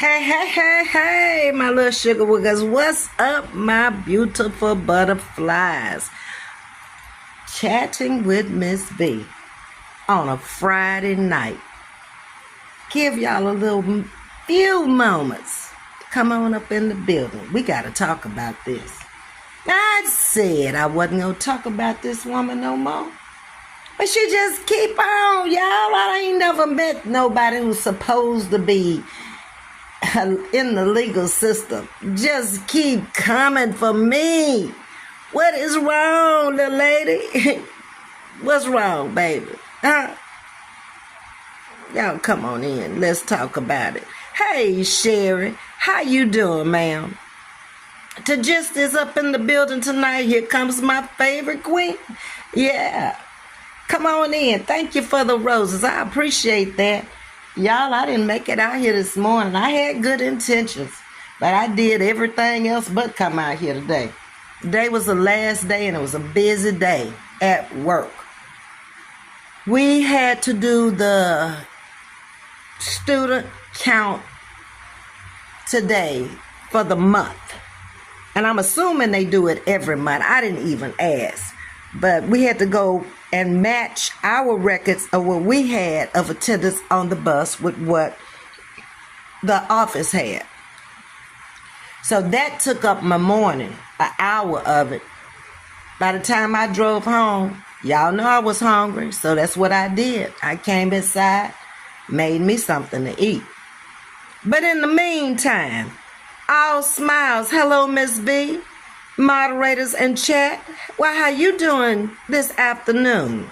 Hey, my little sugar wiggers. What's up, my beautiful butterflies? Chatting with Miss V on a Friday night. Give y'all a little few moments. Come on up in the building. We got to talk about this. I said I wasn't going to talk about this woman no more. But she just keep on, y'all. I ain't never met nobody who's supposed to be in the legal system. Just keep coming for me. What is wrong, little lady? What's wrong, baby? Huh? Y'all come on in. Let's talk about it. Hey, Sherry. How you doing, ma'am? To just is up in the building tonight. Here comes my favorite queen. Yeah. Come on in. Thank you for the roses. I appreciate that. Y'all, I didn't make it out here this morning. I had good intentions, but I did everything else but come out here today. Today was the last day, and it was a busy day at work. We had to do the student count today for the month. And I'm assuming they do it every month. I didn't even ask. But we had to go and match our records of what we had of attendance on the bus with what the office had. So that took up my morning, an hour of it. By the time I drove home, y'all know I was hungry, so that's what I did. I came inside, made me something to eat. But in the meantime, all smiles. Hello, Ms.V, moderators and chat. Well, how you doing this afternoon?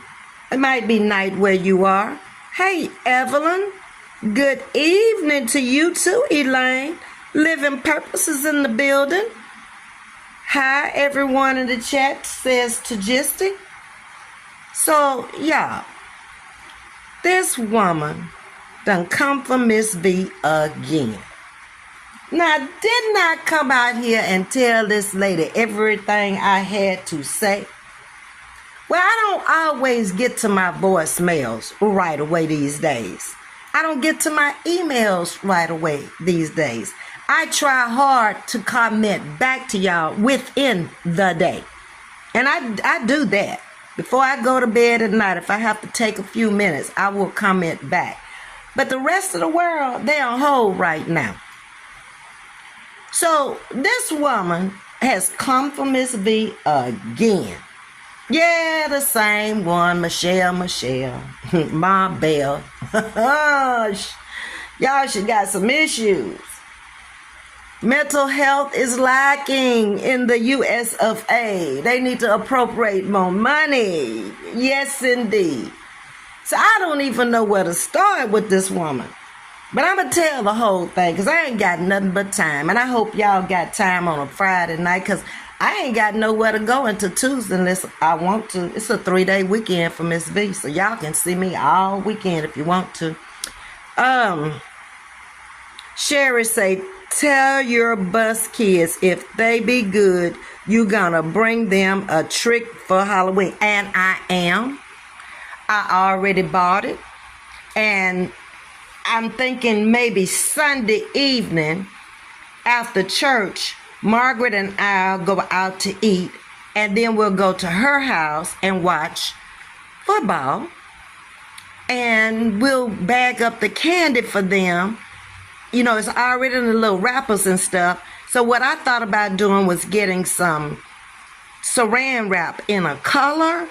It might be night where you are. Hey, Evelyn. Good evening to you too, Elaine. Living Purposes in the building. Hi, everyone in the chat says Tagistic. So, y'all, this woman done come for Miss V again. Now, didn't I come out here and tell this lady everything I had to say? Well, I don't always get to my voicemails right away these days. I don't get to my emails right away these days. I try hard to comment back to y'all within the day. And I do that. Before I go to bed at night, if I have to take a few minutes, I will comment back. But the rest of the world, they're on hold right now. So this woman has come for Miss V again. Yeah, the same one, Michelle, Ma Bell. Y'all, she got some issues. Mental health is lacking in the U.S. of A. They need to appropriate more money. Yes, indeed. So I don't even know where to start with this woman. But I'm going to tell the whole thing because I ain't got nothing but time. And I hope y'all got time on a Friday night because I ain't got nowhere to go until Tuesday unless I want to. It's a 3-day weekend for Miss V. So y'all can see me all weekend if you want to. Sherry say, tell your bus kids if they be good, you gonna bring them a trick for Halloween. And I am. I already bought it. And I'm thinking maybe Sunday evening after church, Margaret and I'll go out to eat, and then we'll go to her house and watch football. And we'll bag up the candy for them. You know, it's already in the little wrappers and stuff. So what I thought about doing was getting some saran wrap in a color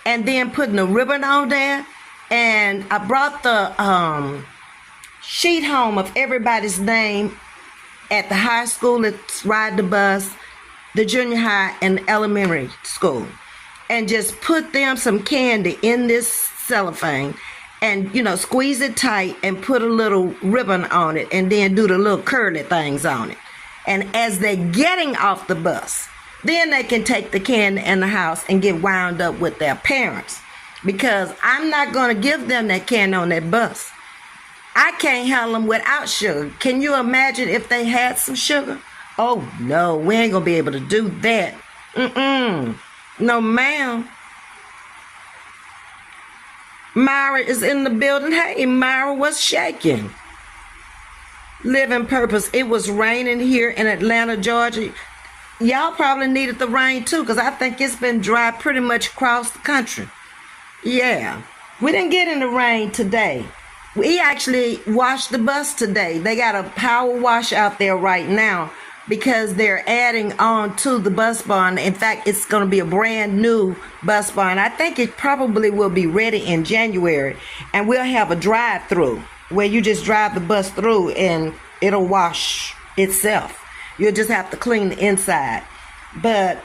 and then putting a ribbon on there. And I brought the sheet home of everybody's name at the high school that's ride the bus, the junior high, and the elementary school. And just put them some candy in this cellophane and, you know, squeeze it tight and put a little ribbon on it and then do the little curly things on it. And as they're getting off the bus, then they can take the candy in the house and get wound up with their parents. Because I'm not going to give them that candy on that bus. I can't handle them without sugar. Can you imagine if they had some sugar? Oh, no, we ain't going to be able to do that. No, ma'am. Myra is in the building. Hey, Myra, what's shaking? Living purpose. It was raining here in Atlanta, Georgia. Y'all probably needed the rain too, because I think it's been dry pretty much across the country. Yeah. We didn't get in the rain today. We actually washed the bus today. They got a power wash out there right now because they're adding on to the bus barn. In fact, it's going to be a brand new bus barn. I think it probably will be ready in January, and we'll have a drive-through where you just drive the bus through and it'll wash itself. You'll just have to clean the inside. But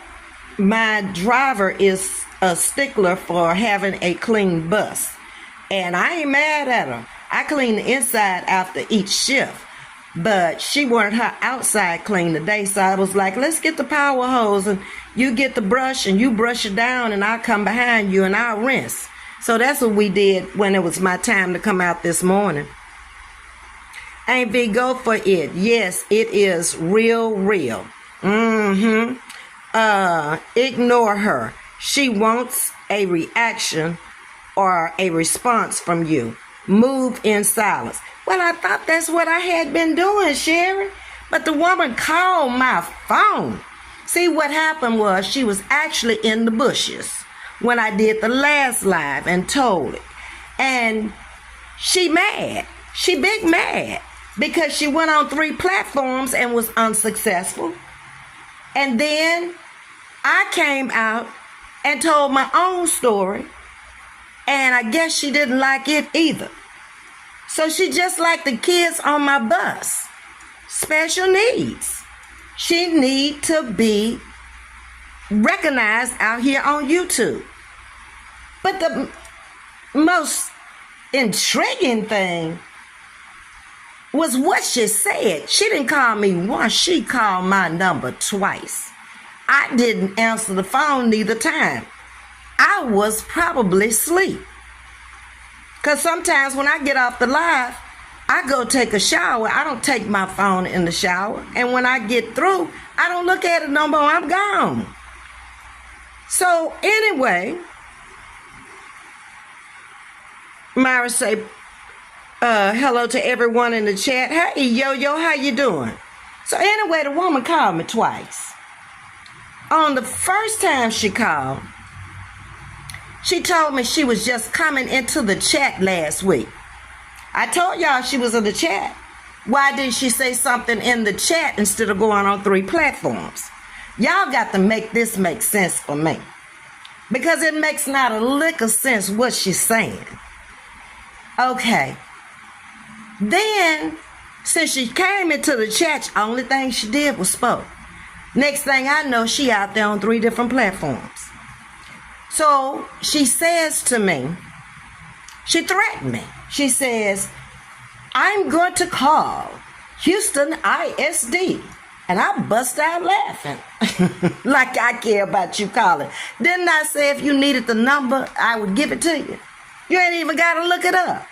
my driver is a stickler for having a clean bus, and I ain't mad at her. I clean the inside after each shift, but she wanted her outside clean today, so I was like, let's get the power hose and you get the brush and you brush it down and I'll come behind you and I'll rinse. So that's what we did when it was my time to come out this morning. Ain't V, go for it. Yes, it is real. Ignore her. She wants a reaction or a response from you. Move in silence. Well, I thought that's what I had been doing, Sherry. But the woman called my phone. See, what happened was she was actually in the bushes when I did the last live and told it. And she mad. She big mad because she went on 3 platforms and was unsuccessful. And then I came out and told my own story, and I guess she didn't like it either. So she just like the kids on my bus. Special needs. She need to be recognized out here on YouTube. But the most intriguing thing was what she said. She didn't call me once. She called my number twice. I didn't answer the phone neither time. I was probably asleep. Because sometimes when I get off the live, I go take a shower. I don't take my phone in the shower. And when I get through, I don't look at it no more. I'm gone. So anyway, Myra say, hello to everyone in the chat. Hey, Yo-Yo, how you doing? So anyway, the woman called me twice. On the first time she called, she told me she was just coming into the chat last week. I told y'all she was in the chat. Why didn't she say something in the chat instead of going on 3 platforms? Y'all got to make this make sense for me, because it makes not a lick of sense what she's saying. Okay. Then, since she came into the chat, the only thing she did was spoke. Next thing I know, she out there on 3 different platforms. So she says to me, she threatened me. She says, I'm going to call Houston ISD. And I bust out laughing. Like I care about you calling. Didn't I say if you needed the number, I would give it to you? You ain't even got to look it up.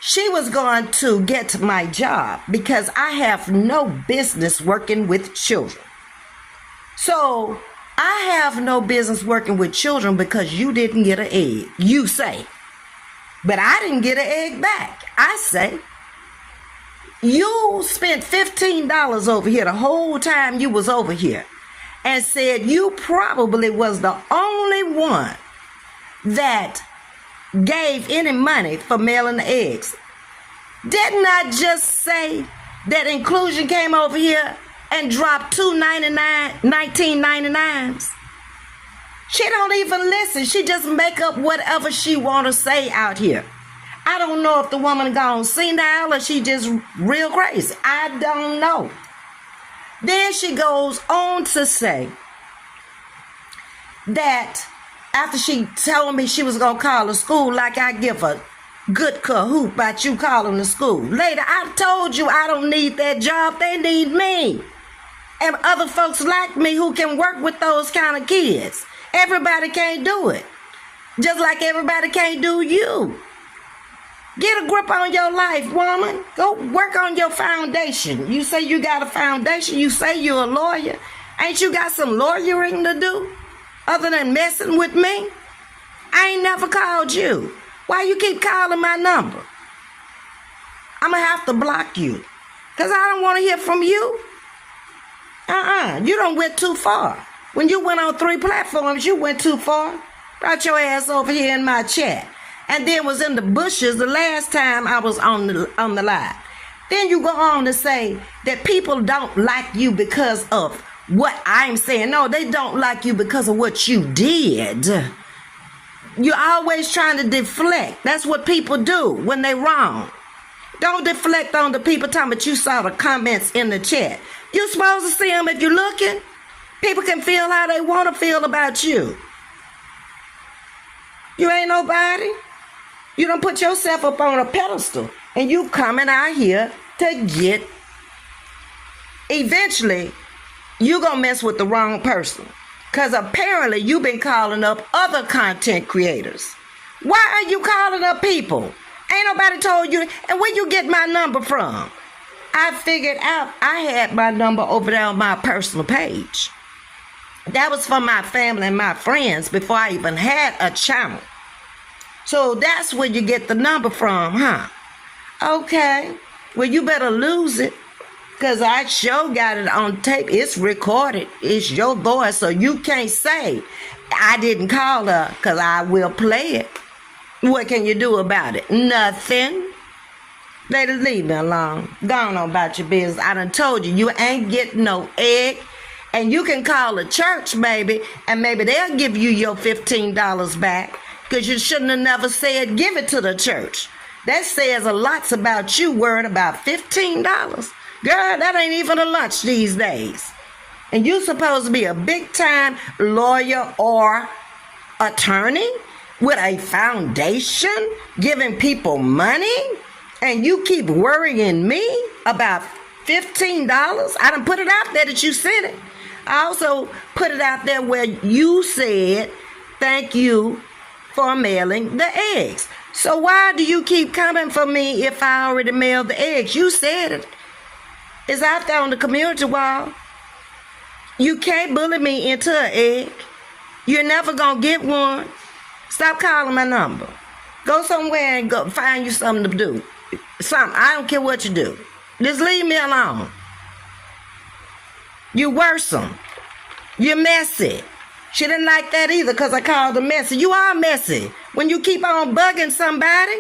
She was going to get my job because I have no business working with children. So I have no business working with children because you didn't get an egg, you say. But I didn't get an egg back. I say, you spent $15 over here the whole time you was over here and said you probably was the only one that gave any money for mailing the eggs. Didn't I just say that Inclusion came over here and dropped $19.99s? She don't even listen. She just make up whatever she want to say out here. I don't know if the woman gone senile or she just real crazy. I don't know. Then she goes on to say that after she told me she was going to call the school, like I give a good cahoot about you calling the school. Later, I told you I don't need that job. They need me. And other folks like me who can work with those kind of kids. Everybody can't do it. Just like everybody can't do you. Get a grip on your life, woman. Go work on your foundation. You say you got a foundation. You say you're a lawyer. Ain't you got some lawyering to do other than messing with me? I ain't never called you. Why you keep calling my number? I'm going to have to block you. Because I don't want to hear from you. You done went too far. When you went on 3 platforms, you went too far. Brought your ass over here in my chat. And then was in the bushes the last time I was on the live. Then you go on to say that people don't like you because of what I'm saying. No, they don't like you because of what you did. You're always trying to deflect. That's what people do when they're wrong. Don't deflect on the people talking about you saw the comments in the chat. You're supposed to see them if you're looking. People can feel how they want to feel about you. You ain't nobody. You don't put yourself up on a pedestal. And you coming out here to get. Eventually, you going to mess with the wrong person. Because apparently you've been calling up other content creators. Why are you calling up people? Ain't nobody told you. And where you get my number from? I figured out I had my number over there on my personal page. That was for my family and my friends before I even had a channel. So that's where you get the number from, huh? Okay. Well, you better lose it. Because I sure got it on tape. It's recorded. It's your voice. So you can't say I didn't call her because I will play it. What can you do about it? Nothing. Lady, leave me alone. Go on about your business. I done told you, you ain't getting no egg. And you can call a church, baby, and maybe they'll give you your $15 back because you shouldn't have never said give it to the church. That says a lot about you worrying about $15. Girl, that ain't even a lunch these days. And you supposed to be a big-time lawyer or attorney with a foundation giving people money, and you keep worrying me about $15. I done put it out there that you sent it. I also put it out there where you said thank you for mailing the eggs. So why do you keep coming for me if I already mailed the eggs? You said it. It's out there on the community wall. You can't bully me into an egg. You're never going to get one. Stop calling my number. Go somewhere and go find you something to do. Something. I don't care what you do. Just leave me alone. You worrisome. You're messy. She didn't like that either because I called her messy. You are messy. When you keep on bugging somebody.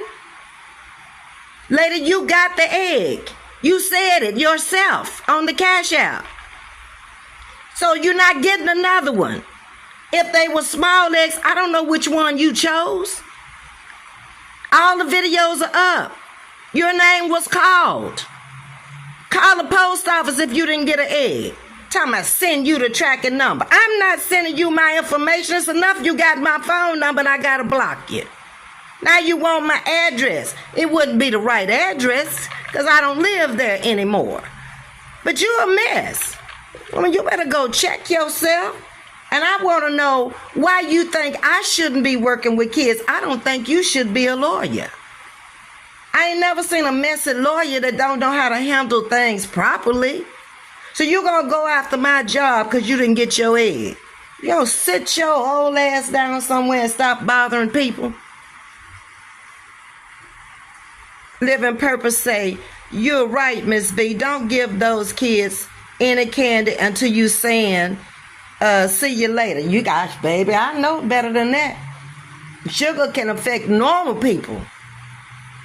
Lady, you got the egg. You said it yourself on the Cash App. So you're not getting another one. If they were small eggs, I don't know which one you chose. All the videos are up. Your name was called. Call the post office if you didn't get an egg. Talking about send you the tracking number. I'm not sending you my information. It's enough you got my phone number and I got to block you. Now you want my address. It wouldn't be the right address because I don't live there anymore. But you're a mess. Well, you better go check yourself. And I want to know why you think I shouldn't be working with kids. I don't think you should be a lawyer. I ain't never seen a messy lawyer that don't know how to handle things properly. So you're going to go after my job because you didn't get your egg. You going to sit your old ass down somewhere and stop bothering people? Living Purpose say, you're right, Ms.V. Don't give those kids any candy until you saying, see you later. You guys, baby, I know better than that. Sugar can affect normal people.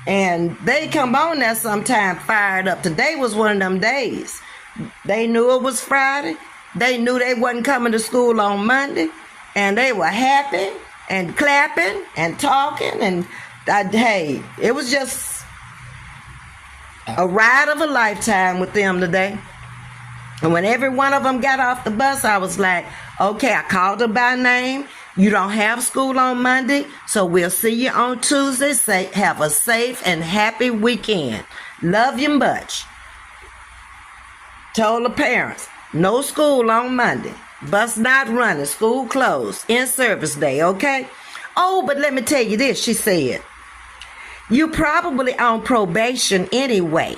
And they come on there sometime fired up. Today was one of them days. They knew it was Friday. They knew they wasn't coming to school on Monday. And they were happy and clapping and talking. And hey, it was just a ride of a lifetime with them today. And when every one of them got off the bus, I was like, okay, I called her by name. You don't have school on Monday, so we'll see you on Tuesday. Say, have a safe and happy weekend. Love you much. Told the parents, no school on Monday. Bus not running, school closed, in-service day, okay? Oh, but let me tell you this, she said. You probably on probation anyway.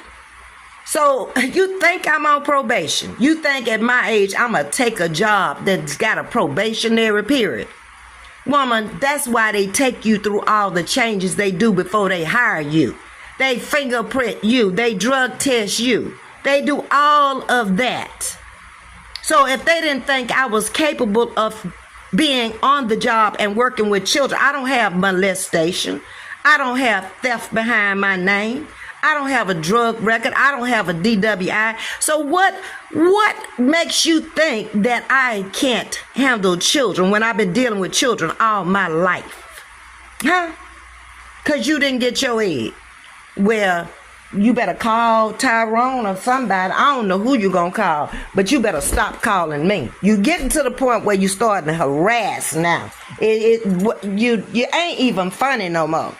So you think I'm on probation. You think at my age I'm going to take a job that's got a probationary period. Woman, that's why they take you through all the changes they do before they hire you. They fingerprint you. They drug test you. They do all of that. So if they didn't think I was capable of being on the job and working with children, I don't have molestation. I don't have theft behind my name. I don't have a drug record. I don't have a DWI. So what makes you think that I can't handle children when I've been dealing with children all my life? Huh? Because you didn't get your egg. Well, you better call Tyrone or somebody. I don't know who you're going to call, but you better stop calling me. You getting to the point where you starting to harass now. You ain't even funny no more.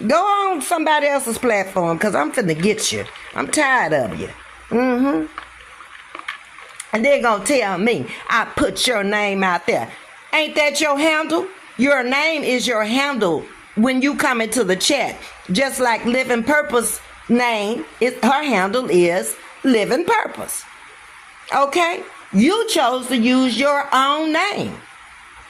Go on somebody else's platform, because I'm finna get you. I'm tired of you. And they're going to tell me I put your name out there. Ain't that your handle? Your name is your handle when you come into the chat. Just like Living Purpose name, her handle is Living Purpose. Okay? You chose to use your own name.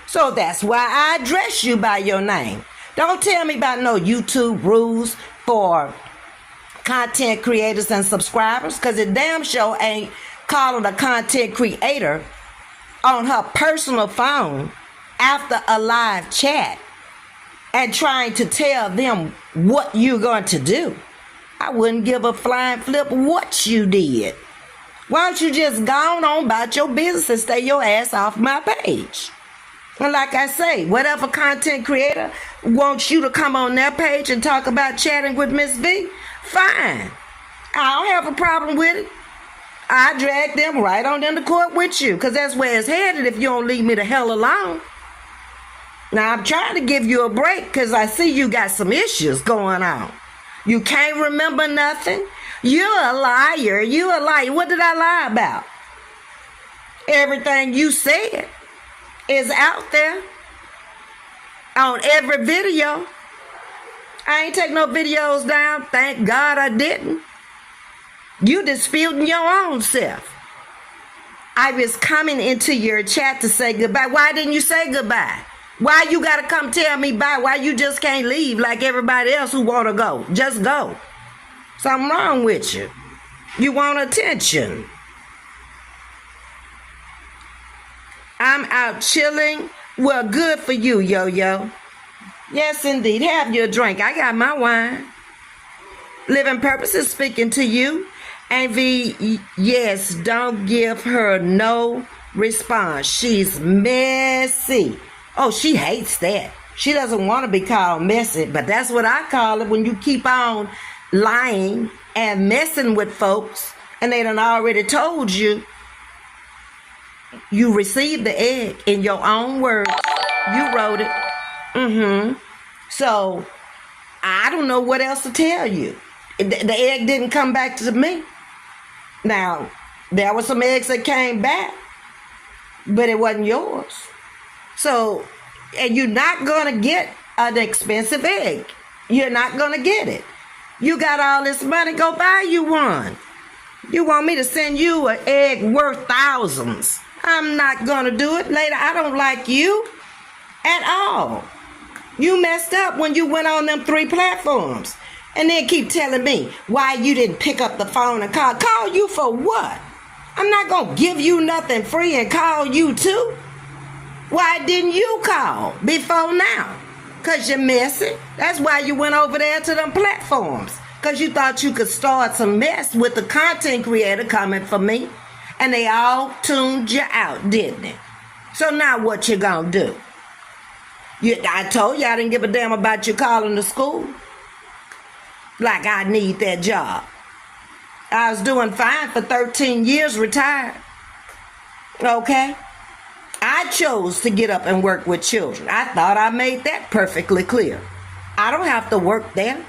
So that's why I address you by your name. Don't tell me about no YouTube rules for content creators and subscribers, because it damn sure ain't calling a content creator on her personal phone after a live chat and trying to tell them what you're going to do. I wouldn't give a flying flip what you did. Why don't you just go on about your business and stay your ass off my page? And like I say, whatever content creator wants you to come on their page and talk about chatting with Ms.V, fine. I don't have a problem with it. I drag them right on into court with you, because that's where it's headed if you don't leave me the hell alone. Now, I'm trying to give you a break because I see you got some issues going on. You can't remember nothing. You're a liar. You're a liar. What did I lie about? Everything you said is out there on every video. I ain't take no videos down. Thank God I didn't. You disputing your own self. I was coming into your chat to say goodbye. Why didn't you say goodbye? Why you gotta come tell me bye? Why you just can't leave like everybody else who wanna go? Just go. Something wrong with you. You want attention. I'm out chilling. Well, good for you, Yo-Yo. Yes, indeed. Have your drink. I got my wine. Living Purpose is speaking to you. Ms.V, yes, don't give her no response. She's messy. Oh, she hates that. She doesn't want to be called messy, but that's what I call it when you keep on lying and messing with folks and they done already told you you received the egg in your own words. You wrote it. So I don't know what else to tell you. The egg didn't come back to me. Now, there were some eggs that came back, but it wasn't yours. So, and you're not going to get an expensive egg. You're not going to get it. You got all this money, go buy you one. You want me to send you an egg worth thousands. I'm not going to do it later. I don't like you at all. You messed up when you went on them 3 platforms. And then keep telling me why you didn't pick up the phone and call. Call you for what? I'm not going to give you nothing free and call you too. Why didn't you call before now? Because you're messy. That's why you went over there to them platforms. Because you thought you could start some mess with the content creator coming for me. And they all tuned you out, didn't they? So now what you going to do? I told you I didn't give a damn about you calling the school. Like I need that job. I was doing fine for 13 years, retired. Okay? I chose to get up and work with children. I thought I made that perfectly clear. I don't have to work there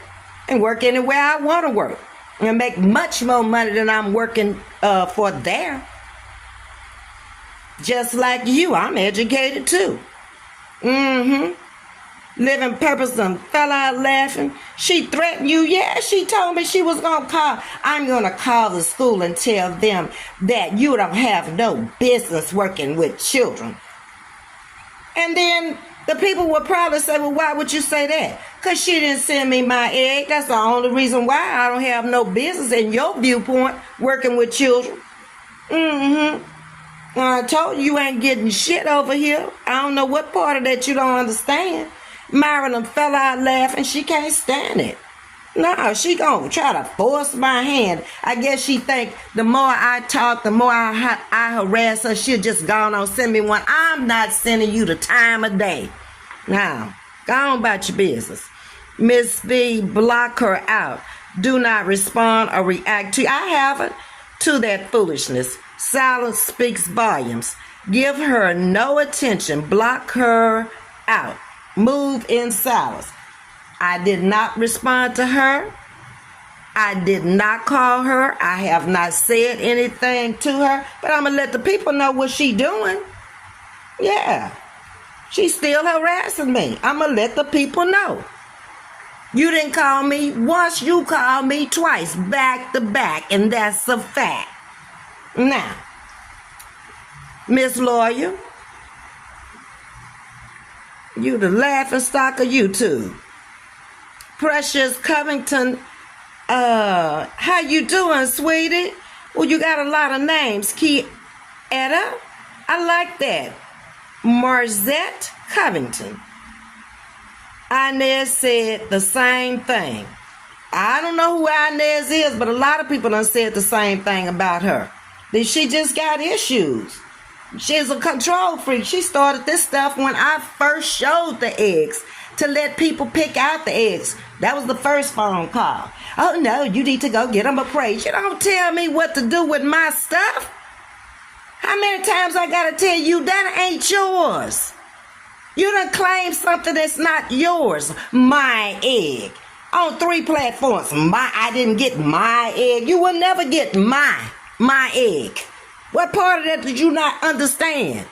and work anywhere I want to work and make much more money than I'm working for there. Just like you, I'm educated too. Living Purpose done fell out laughing. She threatened you. Yeah, she told me she was going to call. I'm going to call the school and tell them that you don't have no business working with children. And then the people will probably say, well, why would you say that? Because she didn't send me my egg. That's the only reason why I don't have no business in your viewpoint working with children. I told you ain't getting shit over here. I don't know what part of that you don't understand. Myron fell out laughing. She can't stand it. No, she gonna try to force my hand. I guess she think the more I talk, the more I harass her, she'll just go on send me one. I'm not sending you the time of day. Now, go on about your business. Ms.V, block her out. Do not respond or react to. I haven't to that foolishness. Silence speaks volumes. Give her no attention. Block her out. Move in silence. I did not respond to her. I did not call her. I have not said anything to her. But I'm going to let the people know what she doing. Yeah. She's still harassing me. I'm going to let the people know. You didn't call me once. You called me twice. Back to back. And that's a fact. Now, Miss Lawyer, you the laughing stock of YouTube. Precious Covington, how you doing, sweetie? Well, you got a lot of names. Kieta, I like that. Marzette Covington. Inez said the same thing. I don't know who Inez is, but a lot of people done said the same thing about her. That she just got issues. She's a control freak. She started this stuff when I first showed the eggs to let people pick out the eggs. That was the first phone call. Oh no, you need to go get them appraised. You don't tell me what to do with my stuff. How many times I gotta tell you that ain't yours? You done claimed something that's not yours. My egg. On 3 platforms. I didn't get my egg. You will never get my egg. What part of that did you not understand?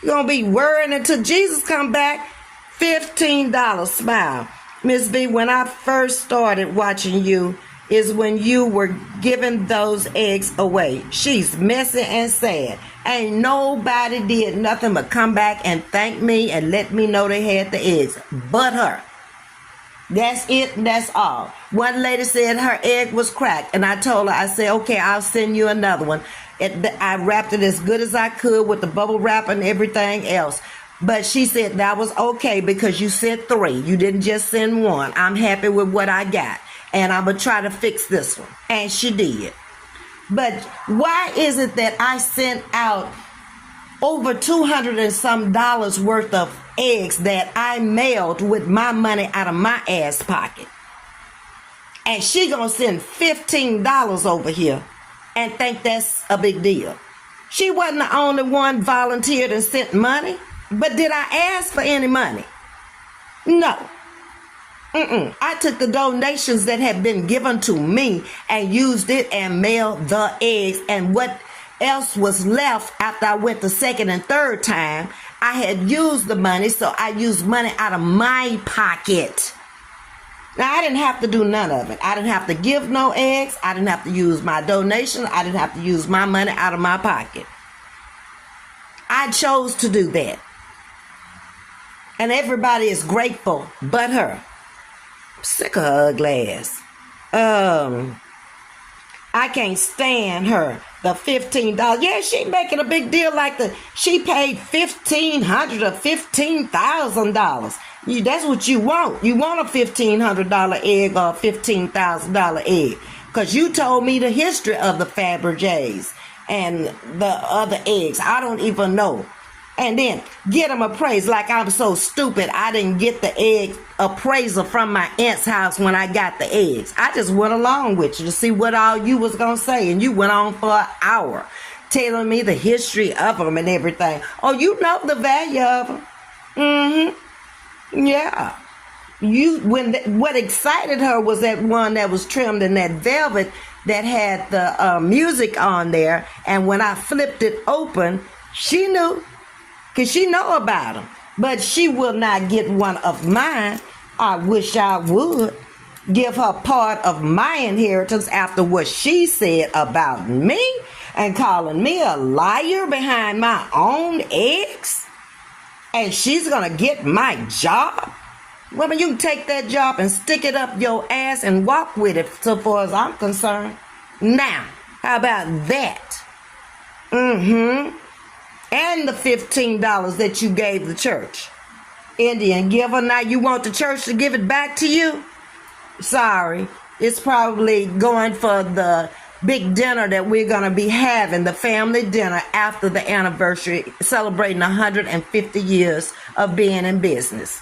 You're gonna be worrying until Jesus come back. $15 smile. Ms. V, when I first started watching you is when you were giving those eggs away. She's messy and sad. Ain't nobody did nothing but come back and thank me and let me know they had the eggs. But her. That's it and that's all. One lady said her egg was cracked. And I told her, I said, okay, I'll send you another one. I wrapped it as good as I could with the bubble wrap and everything else. But she said that was okay because you sent 3. You didn't just send 1. I'm happy with what I got. And I'm going to try to fix this one. And she did. But why is it that I sent out over $200 and some worth of eggs that I mailed with my money out of my ass pocket? And she going to send $15 over here and think that's a big deal. She wasn't the only one volunteered and sent money. But did I ask for any money? No. I took the donations that had been given to me and used it and mailed the eggs. And what else was left after I went the second and third time, I had used the money, so I used money out of my pocket. Now, I didn't have to do none of it. I didn't have to give no eggs. I didn't have to use my donation. I didn't have to use my money out of my pocket. I chose to do that. And everybody is grateful but her. I'm sick of her ugly ass. I can't stand her. The $15. Yeah, she making a big deal like she paid $1,500 or $15,000. That's what you want. You want a $1,500 egg or a $15,000 egg. Because you told me the history of the Fabergés and the other eggs. I don't even know. And then get them appraised like I'm so stupid. I didn't get the egg appraisal from my aunt's house when I got the eggs. I just went along with you to see what all you was going to say. And you went on for an hour telling me the history of them and everything. Oh, you know the value of them. Yeah. What excited her was that one that was trimmed in that velvet that had the music on there. And when I flipped it open, she knew. Because she know about them. But she will not get one of mine. I wish I would. Give her part of my inheritance after what she said about me. And calling me a liar behind my own eggs. And she's going to get my job. Woman, you can take that job and stick it up your ass and walk with it, so far as I'm concerned. Now, how about that? And the $15 that you gave the church. Indian giver, now you want the church to give it back to you? Sorry, it's probably going for the big dinner that we're going to be having, the family dinner after the anniversary, celebrating 150 years of being in business.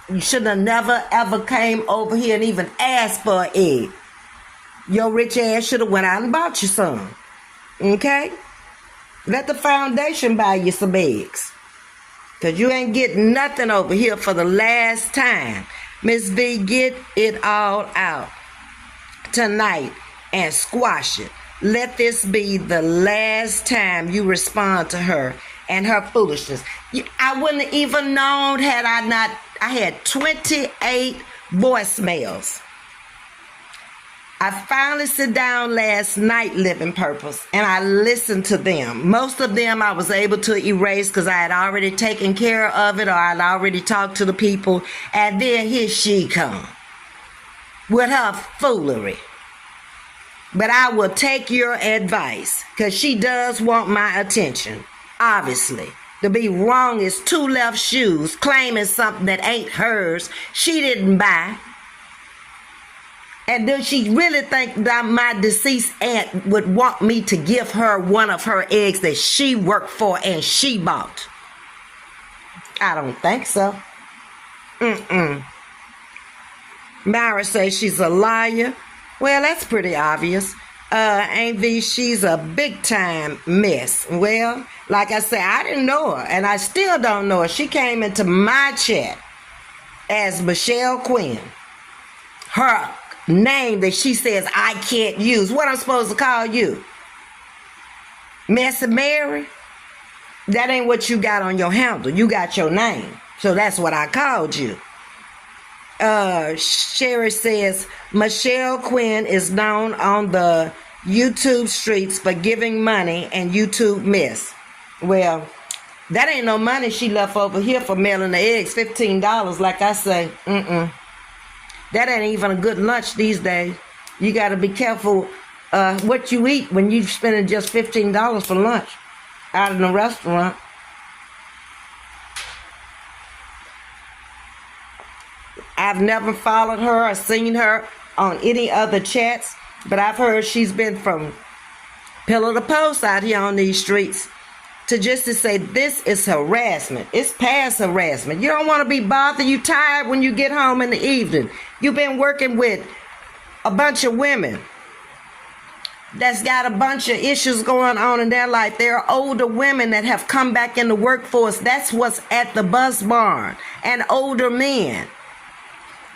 You should have never ever came over here and even asked for an egg. Your rich ass should have went out and bought you some. Okay? Let the foundation buy you some eggs. Because you ain't getting nothing over here for the last time. Ms.V, get it all out tonight and squash it. Let this be the last time you respond to her and her foolishness. I wouldn't have even known had I not. I had 28 voicemails. I finally sit down last night, Living Purpose, and I listened to them. Most of them I was able to erase because I had already taken care of it, or I'd already talked to the people. And then here she come with her foolery. But I will take your advice because she does want my attention, obviously. To be wrong is two left shoes, claiming something that ain't hers, she didn't buy. And does she really think that my deceased aunt would want me to give her one of her eggs that she worked for and she bought? I don't think so. Myra says she's a liar. Well, that's pretty obvious. Ms.V, she's a big time mess. Well, like I said, I didn't know her, and I still don't know her. She came into my chat as Michelle Quinn. Her name that she says I can't use. What I'm supposed to call you? Messy Mary? That ain't what you got on your handle. You got your name. So that's what I called you. Sherry says Michelle Quinn is known on the YouTube streets for giving money and YouTube mess. Well, that ain't no money she left over here for mailing the eggs. $15, like I say. That ain't even a good lunch these days. You got to be careful what you eat when you spending just $15 for lunch out in a restaurant. I've never followed her or seen her on any other chats, but I've heard she's been from pillar to post out here on these streets to say this is harassment. It's past harassment. You don't want to be bothered. You tired when you get home in the evening. You've been working with a bunch of women that's got a bunch of issues going on in their life. There are older women that have come back in the workforce. That's what's at the bus barn. And older men.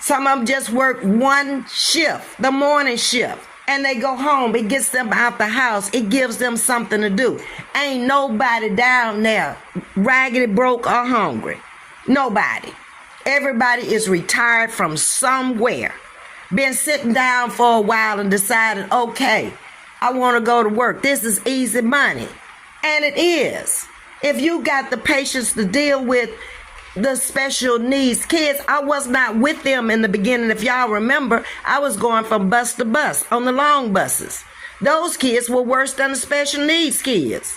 Some of them just work one shift, the morning shift, and they go home. It gets them out the house. It gives them something to do. Ain't nobody down there raggedy, broke, or hungry. Nobody. Everybody is retired from somewhere. Been sitting down for a while and decided, okay, I want to go to work. This is easy money. And it is. If you got the patience to deal with the special needs kids, I was not with them in the beginning. If y'all remember, I was going from bus to bus on the long buses. Those kids were worse than the special needs kids.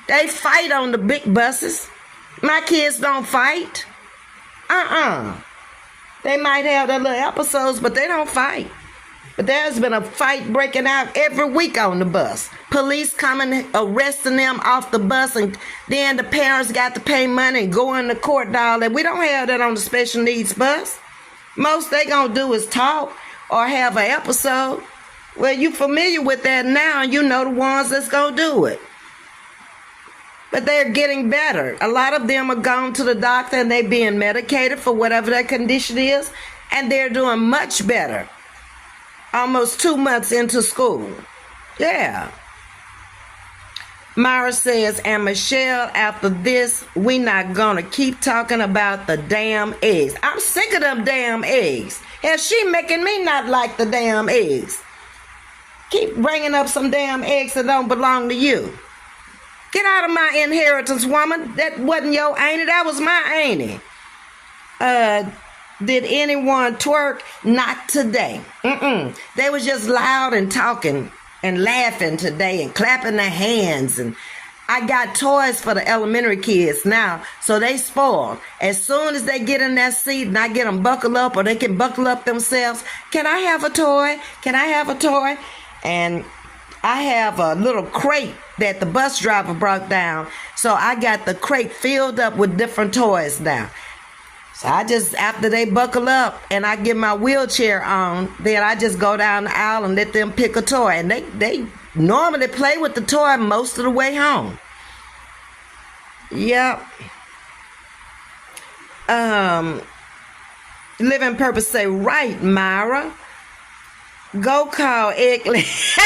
They fight on the big buses. My kids don't fight. They might have their little episodes, but they don't fight. But there's been a fight breaking out every week on the bus. Police coming, arresting them off the bus, and then the parents got to pay money and go into court and all that. We don't have that on the special needs bus. Most they gonna do is talk or have an episode. Well, you familiar with that now, and you know the ones that's gonna do it. But they're getting better. A lot of them are gone to the doctor and they being medicated for whatever their condition is, and they're doing much better. Almost 2 months into school. Yeah. Myra says, and Michelle, after this, we not gonna keep talking about the damn eggs. I'm sick of them damn eggs. And she making me not like the damn eggs. Keep bringing up some damn eggs that don't belong to you. Get out of my inheritance, woman. That wasn't your auntie. That was my auntie. Did anyone twerk? Not today. They was just loud and talking and laughing today and clapping their hands. And I got toys for the elementary kids now, so they spoiled. As soon as they get in that seat and I get them buckled up, or they can buckle up themselves, can I have a toy? Can I have a toy? And I have a little crate that the bus driver brought down, so I got the crate filled up with different toys now. So I just, after they buckle up and I get my wheelchair on, then I just go down the aisle and let them pick a toy. And they normally play with the toy most of the way home. Yep. Living Purpose say, right, Myra. Go call Eggland.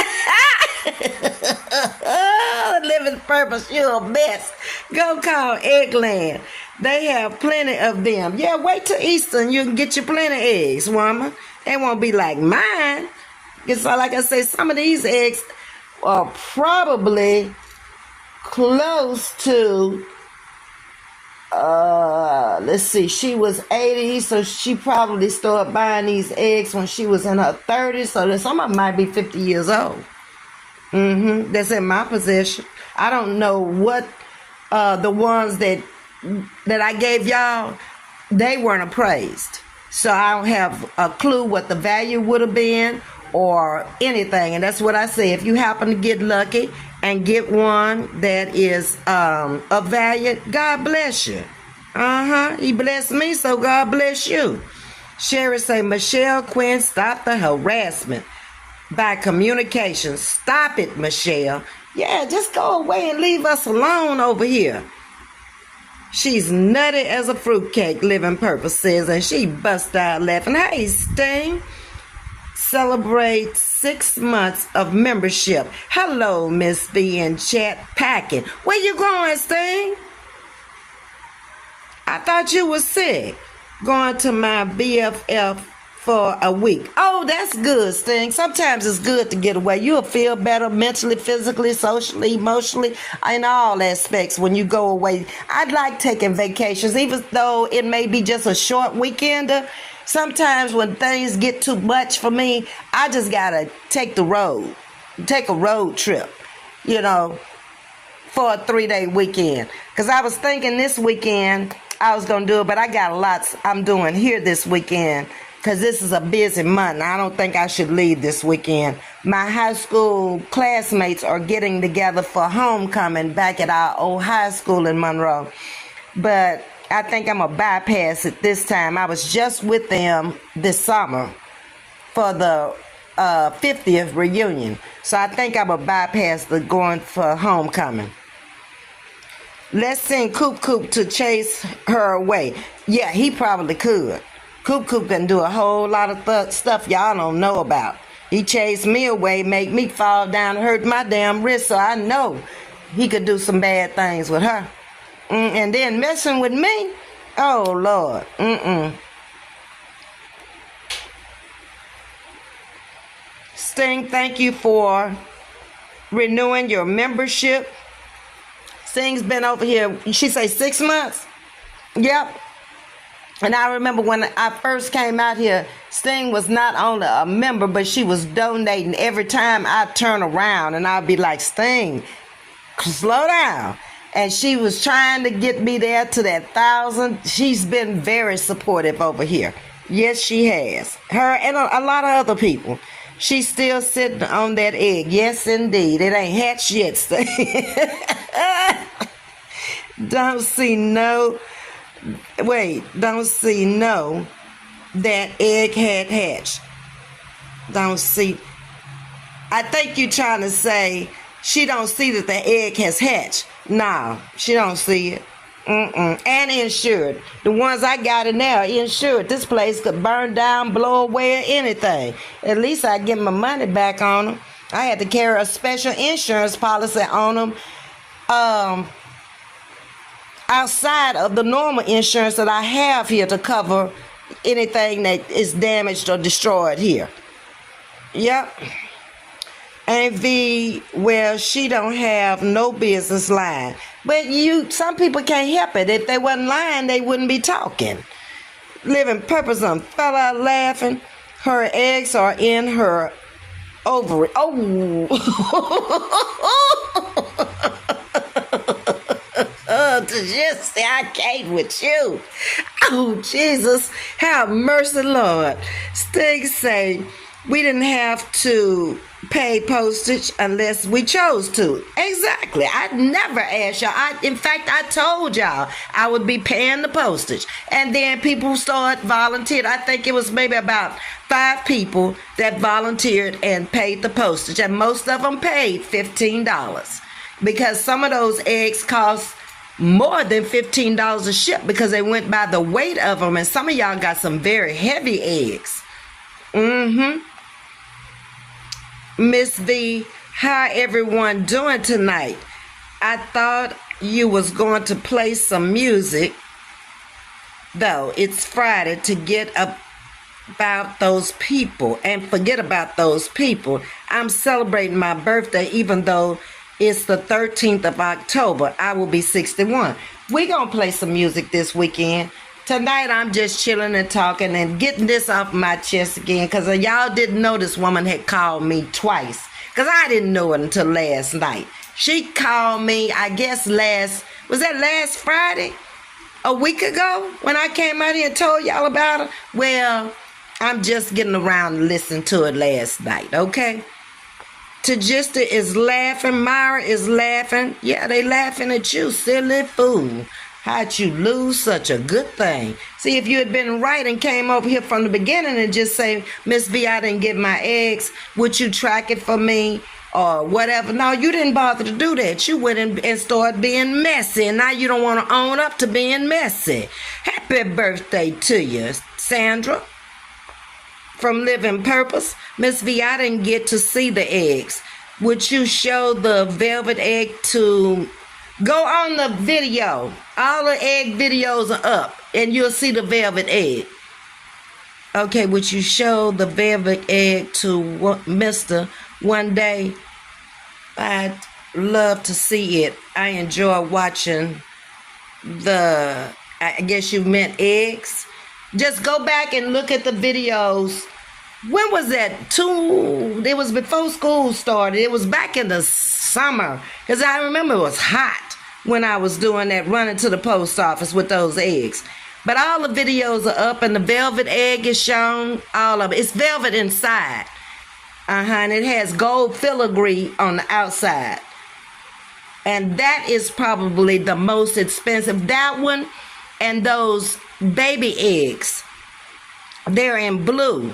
Living Purpose, you're a mess. Go call Eggland. They have plenty of them. Yeah, wait till Easter and you can get you plenty of eggs, woman. They won't be like mine. It's like I say, some of these eggs are probably close to, let's see, she was 80, so she probably started buying these eggs when she was in her 30s, so some of them might be 50 years old. That's in my possession. I don't know what the ones that I gave y'all, they weren't appraised. So I don't have a clue what the value would have been or anything. And that's what I say. If you happen to get lucky and get one that is of value, God bless you. He blessed me, so God bless you. Sherry say, Michelle Quinn, stop the harassment by communication. Stop it, Michelle. Yeah, just go away and leave us alone over here. She's nutty as a fruitcake, Living Purpose says, and she bust out laughing. Hey, Sting. Celebrate 6 months of membership. Hello, Ms.V in chat packing. Where you going, Sting? I thought you was sick. Going to my BFF for a week. Oh, that's good, Sting. Sometimes it's good to get away. You'll feel better mentally, physically, socially, emotionally, in all aspects when you go away. I like taking vacations, even though it may be just a short weekender. Sometimes when things get too much for me, I just gotta take a road trip, for a 3-day weekend. Because I was thinking this weekend I was gonna do it, but I got lots I'm doing here this weekend. Because this is a busy month. I don't think I should leave this weekend. My high school classmates are getting together for homecoming back at our old high school in Monroe. But I think I'm going to bypass it this time. I was just with them this summer for the 50th reunion. So I think I'm going to bypass the going for homecoming. Let's send Coop Coop to chase her away. Yeah, he probably could. Coop Coop can do a whole lot of stuff y'all don't know about. He chased me away, make me fall down and hurt my damn wrist, so I know he could do some bad things with her. And then messing with me? Oh, Lord. Sting, thank you for renewing your membership. Sting's been over here, she say 6 months? Yep. And I remember when I first came out here, Sting was not only a member, but she was donating every time I turn around. And I'd be like, Sting, slow down. And she was trying to get me there to that 1,000. She's been very supportive over here. Yes, she has. Her and a lot of other people. She's still sitting on that egg. Yes, indeed. It ain't hatched yet, Sting. Don't see no that egg had hatched. Don't see. I think you're trying to say she don't see that the egg has hatched. No, she don't see it. And insured. The ones I got in there are insured. This place could burn down, blow away, or anything. At least I get my money back on them. I had to carry a special insurance policy on them. Outside of the normal insurance that I have here to cover anything that is damaged or destroyed here. Yep. Ms.V, well, she don't have no business lying. But some people can't help it. If they wasn't lying, they wouldn't be talking. Living Purpose fell out laughing. Her eggs are in her ovary. Oh. Oh, just say I can't with you. Oh, Jesus, have mercy, Lord. Stig say we didn't have to pay postage unless we chose to. Exactly. I never asked y'all. In fact, I told y'all I would be paying the postage. And then people started volunteered. I think it was maybe about 5 people that volunteered and paid the postage. And most of them paid $15. Because some of those eggs cost more than $15 a ship because they went by the weight of them. And some of y'all got some very heavy eggs. Ms.V, how everyone doing tonight? I thought you was going to play some music, though it's Friday, to get about those people and forget about those people. I'm celebrating my birthday even though it's the 13th of October. I will be 61. We're going to play some music this weekend. Tonight, I'm just chilling and talking and getting this off my chest again because y'all didn't know this woman had called me twice because I didn't know it until last night. She called me, I guess was that last Friday? A week ago when I came out here and told y'all about her? Well, I'm just getting around to listen to it last night, okay? Tajista is laughing. Myra is laughing. Yeah, they laughing at you, silly fool. How'd you lose such a good thing? See, if you had been right and came over here from the beginning and just say, Miss V, I didn't get my eggs, would you track it for me or whatever? No, you didn't bother to do that. You went and started being messy, and now you don't want to own up to being messy. Happy birthday to you, Sandra from Living Purpose. Miss V, I didn't get to see the eggs. Would you show the velvet egg to... Go on the video. All the egg videos are up. And you'll see the velvet egg. Okay, would you show the velvet egg to Mr. one day? I'd love to see it. I enjoy watching I guess you meant eggs. Just go back and look at the videos. When was that? It was before school started. It was back in the summer. Because I remember it was hot when I was doing that, running to the post office with those eggs. But all the videos are up and the velvet egg is shown. All of it. It's velvet inside. And it has gold filigree on the outside. And that is probably the most expensive. That one and those baby eggs. They're in blue.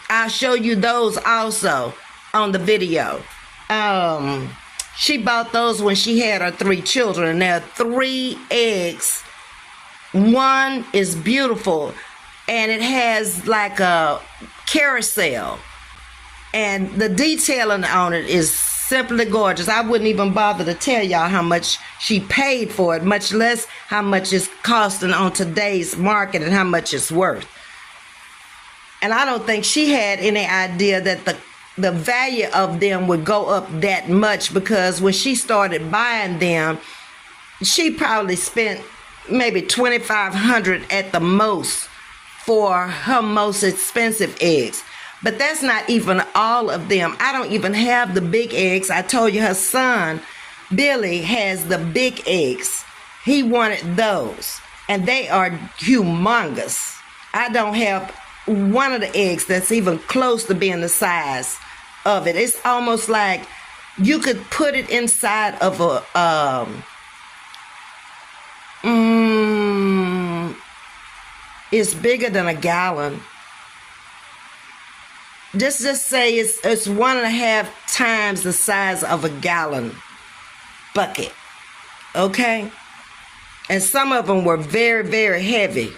I'll show you those also on the video. She bought those when she had her 3 children. And there are 3 eggs. One is beautiful. And it has like a carousel. And the detailing on it is simply gorgeous. I wouldn't even bother to tell y'all how much she paid for it. Much less how much it's costing on today's market and how much it's worth. And I don't think she had any idea that the value of them would go up that much, because when she started buying them, she probably spent maybe $2,500 at the most for her most expensive eggs. But that's not even all of them. I don't even have the big eggs. I told you her son, Billy, has the big eggs. He wanted those. And they are humongous. I don't have one of the eggs that's even close to being the size of it. It's almost like you could put it inside of a it's bigger than a gallon. Just say it's 1.5 times the size of a gallon bucket. Okay? And some of them were very, very heavy.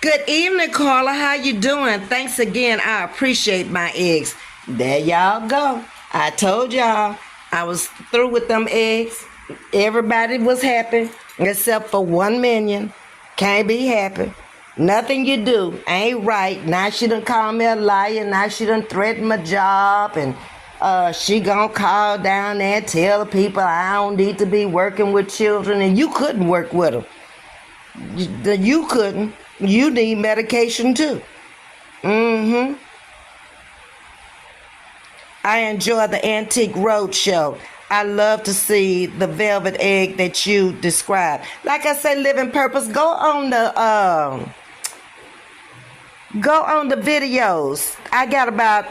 Good evening, Carla. How you doing? Thanks again. I appreciate my eggs. There y'all go. I told y'all I was through with them eggs. Everybody was happy except for 1 million. Can't be happy. Nothing you do ain't right. Now she done call me a liar. Now she done threaten my job. And she gonna call down there and tell people I don't need to be working with children. And you couldn't work with them. You couldn't. You need medication too. Mm-hmm. I enjoy the Antique Roadshow. I love to see the velvet egg that you described. Like I say, Living Purpose, go on the videos. I got about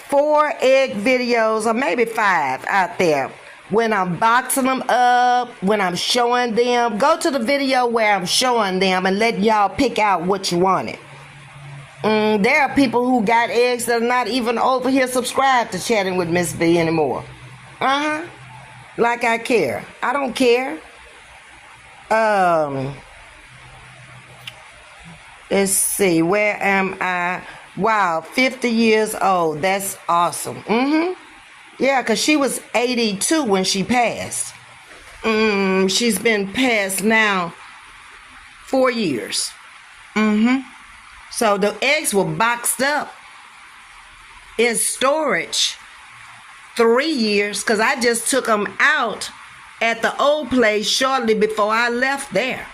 4 egg videos, or maybe 5 out there. When I'm boxing them up, when I'm showing them, go to the video where I'm showing them and let y'all pick out what you wanted. There are people who got eggs that are not even over here subscribed to Chatting with Ms.V anymore. Like I care. I don't care. Let's see. Where am I? Wow, 50 years old. That's awesome. Yeah, because she was 82 when she passed. She's been passed now 4 years. So the eggs were boxed up in storage 3 years, because I just took them out at the old place shortly before I left there.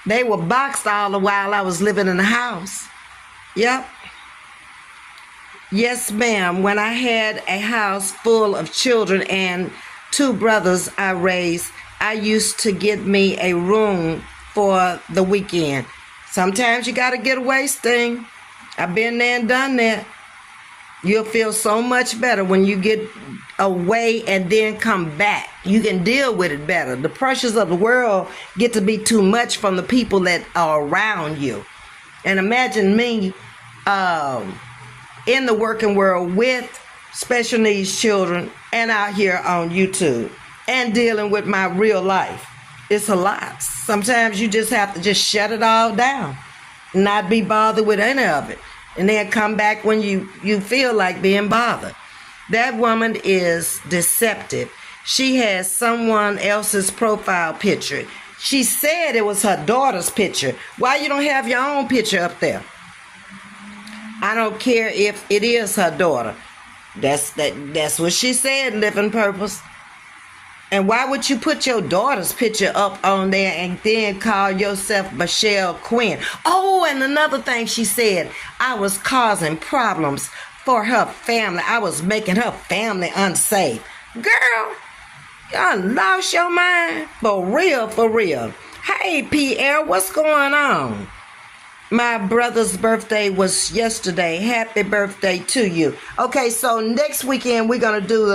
They were boxed all the while I was living in the house. Yep. Yes, ma'am. When I had a house full of children and 2 brothers I raised, I used to get me a room for the weekend. Sometimes you got to get away, Sting. I've been there and done that. You'll feel so much better when you get away and then come back. You can deal with it better. The pressures of the world get to be too much from the people that are around you. And imagine me in the working world with special needs children and out here on YouTube and dealing with my real life. It's a lot. Sometimes you just have to just shut it all down, not be bothered with any of it, and then come back when you feel like being bothered. That woman is deceptive. She has someone else's profile picture. She said it was her daughter's picture. Why you don't have your own picture up there? I don't care if it is her daughter. That's what she said, Living Purpose. And why would you put your daughter's picture up on there and then call yourself Michelle Quinn? Oh, and another thing she said, I was causing problems for her family. I was making her family unsafe. Girl, you lost your mind? For real, for real. Hey, Pierre, what's going on? My brother's birthday was yesterday. Happy birthday to you. Okay, so next weekend we're going to do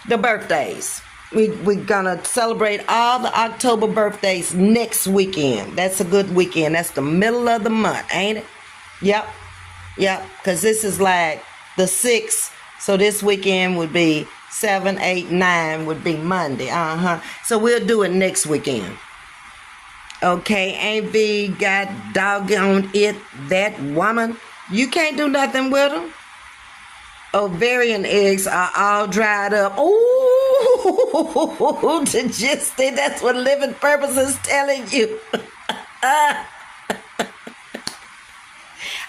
the birthdays. We're gonna celebrate all the October birthdays next weekend. That's a good weekend. That's the middle of the month, ain't it? Yep, because this is like the 6th, so this weekend would be 7, 8, 9 would be Monday. So we'll do it next weekend. Okay, Aunt V got doggone it, that woman. You can't do nothing with them. Ovarian eggs are all dried up. Ooh, to just say that's what Living Purpose is telling you.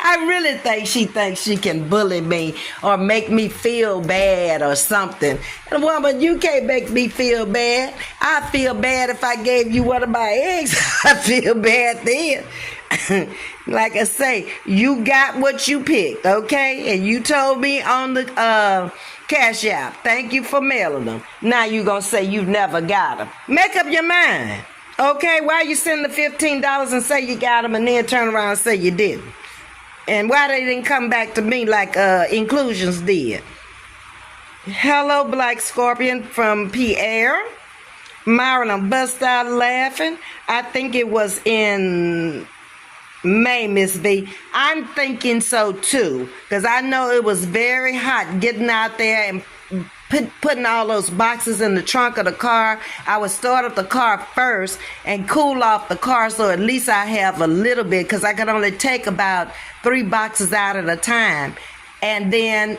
I really think she thinks she can bully me or make me feel bad or something. And woman, you can't make me feel bad. I feel bad if I gave you one of my eggs. I feel bad then. Like I say, you got what you picked, okay? And you told me on the Cash App, thank you for mailing them. Now you gonna say you never got them. Make up your mind, okay? Why you send the $15 and say you got them and then turn around and say you didn't? And why they didn't come back to me like Inclusions did? Hello, Black Scorpion from Pierre. Marilyn bust out laughing. I think it was in May, Ms.V. I'm thinking so too, because I know it was very hot getting out there and putting all those boxes in the trunk of the car. I would start up the car first and cool off the car, so at least I have a little bit, because I could only take about 3 boxes out at a time. And then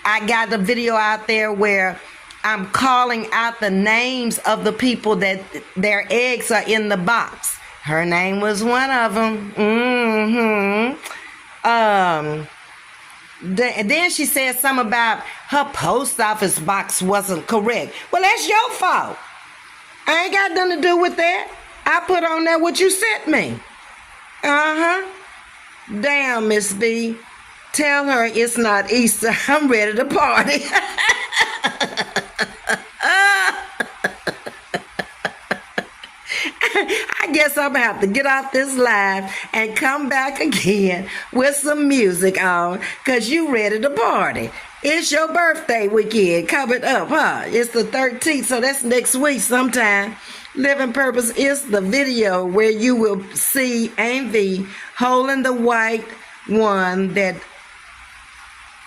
I got the video out there where I'm calling out the names of the people that their eggs are in the box. Her name was one of them. And then she said something about her post office box wasn't correct. Well, that's your fault. I ain't got nothing to do with that. I put on there what you sent me. Uh-huh. Damn, Ms.V. Tell her it's not Easter. I'm ready to party. I guess I'm going to have to get off this live and come back again with some music on, because you ready to party. It's your birthday weekend coming up, huh? It's the 13th, so that's next week sometime. Living Purpose is the video where you will see Ms.V holding the white one that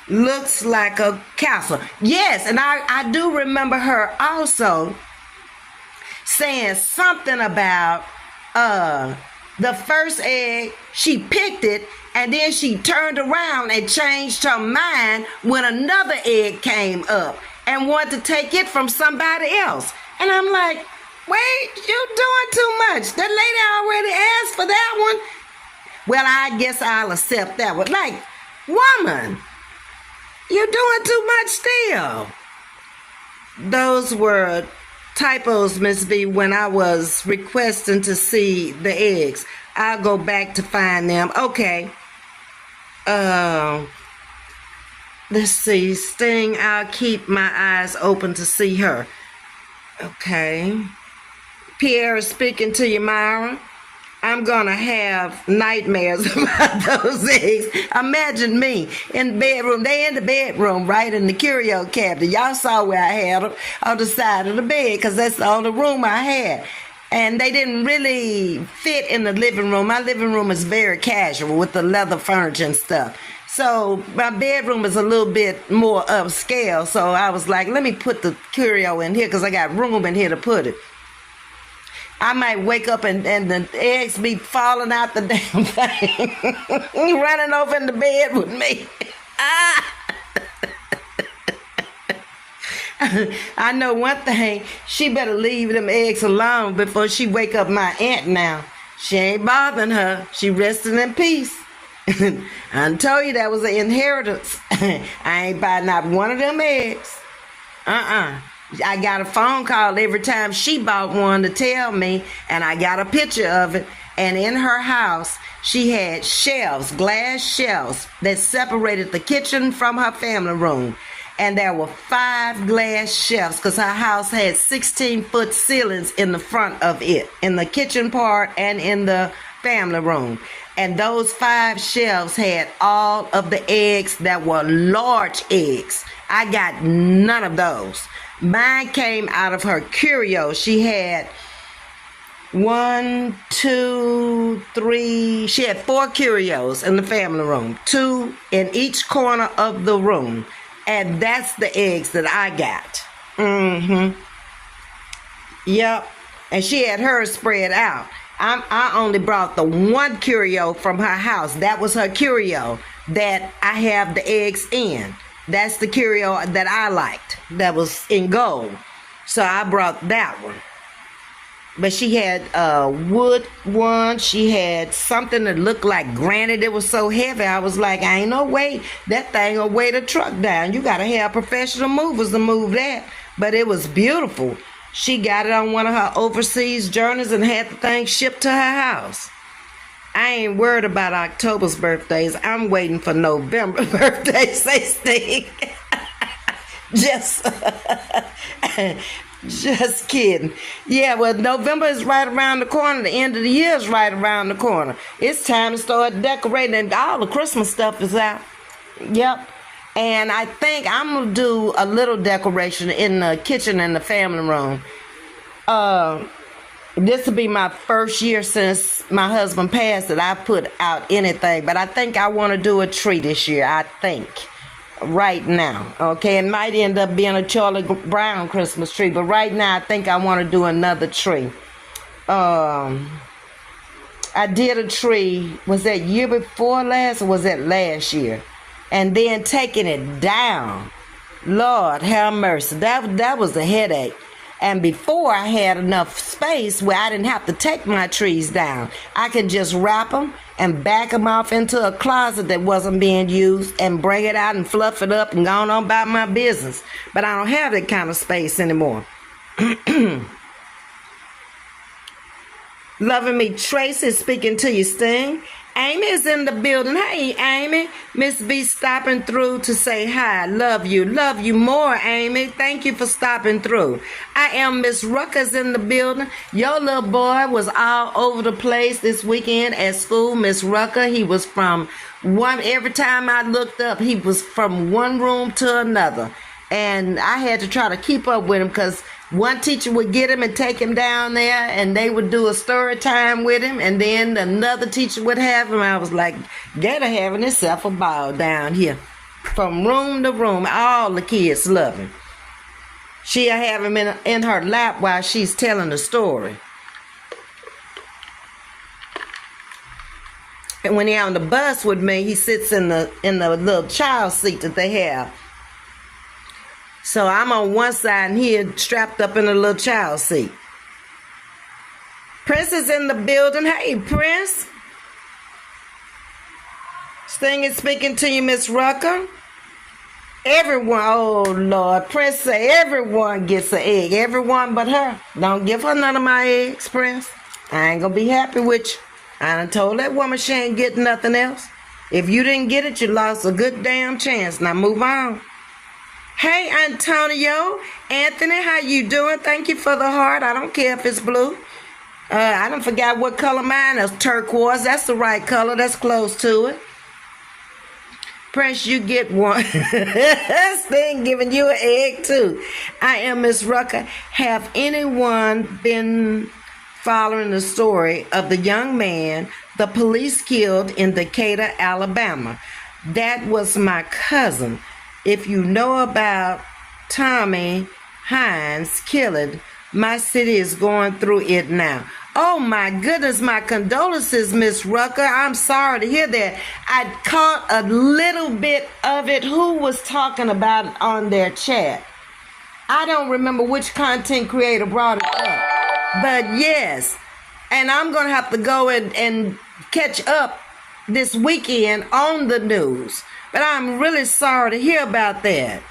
looks like a castle. Yes, and I do remember her also saying something about the first egg. She picked it, and then she turned around and changed her mind when another egg came up and wanted to take it from somebody else. And I'm like, wait, you doing too much. That lady already asked for that one. Well, I guess I'll accept that one. Like, woman, you're doing too much still. Those were typos, Ms.V, when I was requesting to see the eggs. I'll go back to find them. Okay. Let's see. Sting, I'll keep my eyes open to see her. Okay. Pierre is speaking to you, Myra. I'm gonna have nightmares about those eggs. Imagine me in the bedroom. They in the bedroom, right in the curio cabinet. Y'all saw where I had them on the side of the bed, because that's the only room I had. And they didn't really fit in the living room. My living room is very casual with the leather furniture and stuff. So my bedroom is a little bit more upscale. So I was like, let me put the curio in here, because I got room in here to put it. I might wake up and the eggs be falling out the damn thing. Running over in the bed with me. I know one thing. She better leave them eggs alone before she wake up my aunt now. She ain't bothering her. She resting in peace. I told you that was an inheritance. I ain't buying not one of them eggs. I got a phone call every time she bought one to tell me, and I got a picture of it. And in her house, she had shelves, glass shelves, that separated the kitchen from her family room. And there were 5 glass shelves, because her house had 16-foot ceilings in the front of it, in the kitchen part and in the family room. And those 5 shelves had all of the eggs that were large eggs. I got none of those. Mine came out of her curio. She had 1, 2, 3. She had 4 curios in the family room, 2 in each corner of the room. And that's the eggs that I got. Yep. And she had hers spread out. I only brought the 1 curio from her house. That was her curio that I have the eggs in. That's the curio that I liked, that was in gold. So I brought that one. But she had a wood one. She had something that looked like granite. It was so heavy. I was like, I ain't no way that thing will weigh the truck down. You got to have professional movers to move that. But it was beautiful. She got it on one of her overseas journeys and had the thing shipped to her house. I ain't worried about October's birthdays. I'm waiting for November birthdays, say Steve. Just kidding. Yeah, well, November is right around the corner. The end of the year is right around the corner. It's time to start decorating, and all the Christmas stuff is out. Yep. And I think I'm going to do a little decoration in the kitchen and the family room. This will be my first year since my husband passed that I put out anything. But I think I want to do a tree this year, I think. Right now. Okay, it might end up being a Charlie Brown Christmas tree. But right now, I think I want to do another tree. I did a tree, was that year before last or was that last year? And then taking it down. Lord have mercy. That was a headache. And before, I had enough space where I didn't have to take my trees down. I could just wrap them and back them off into a closet that wasn't being used and bring it out and fluff it up and go on about my business. But I don't have that kind of space anymore. Loving me, Tracy speaking to you, Sting. Amy is in the building. Hey, Amy. Ms.V stopping through to say hi. Love you. Love you more, Amy. Thank you for stopping through. I am Miss Rucker's in the building. Your little boy was all over the place this weekend at school. Miss Rucker, he was from every time I looked up, he was from one room to another. And I had to try to keep up with him because one teacher would get him and take him down there and they would do a story time with him, and then another teacher would have him. I was like, Gator having himself a ball down here. From room to room, all the kids love him. She'll have him in her lap while she's telling the story. And when he's on the bus with me, he sits in the little child seat that they have. So I'm on one side and he strapped up in a little child seat. Prince is in the building. Hey, Prince. Sting is speaking to you, Miss Rucker. Everyone, oh Lord, Prince say everyone gets an egg. Everyone but her. Don't give her none of my eggs, Prince. I ain't gonna be happy with you. I done told that woman she ain't getting nothing else. If you didn't get it, you lost a good damn chance. Now move on. Hey, Antonio. Anthony, how you doing? Thank you for the heart. I don't care if it's blue. I don't forget what color mine is. Turquoise. That's the right color. That's close to it. Prince, you get one. Sting giving you an egg, too. I am Miss Rucker. Have anyone been following the story of the young man the police killed in Decatur, Alabama? That was my cousin. If you know about Tommy Hines killing, my city is going through it now. Oh my goodness, my condolences, Miss Rucker. I'm sorry to hear that. I caught a little bit of it. Who was talking about it on their chat? I don't remember which content creator brought it up. But yes, and I'm going to have to go and catch up this weekend on the news. But I'm really sorry to hear about that.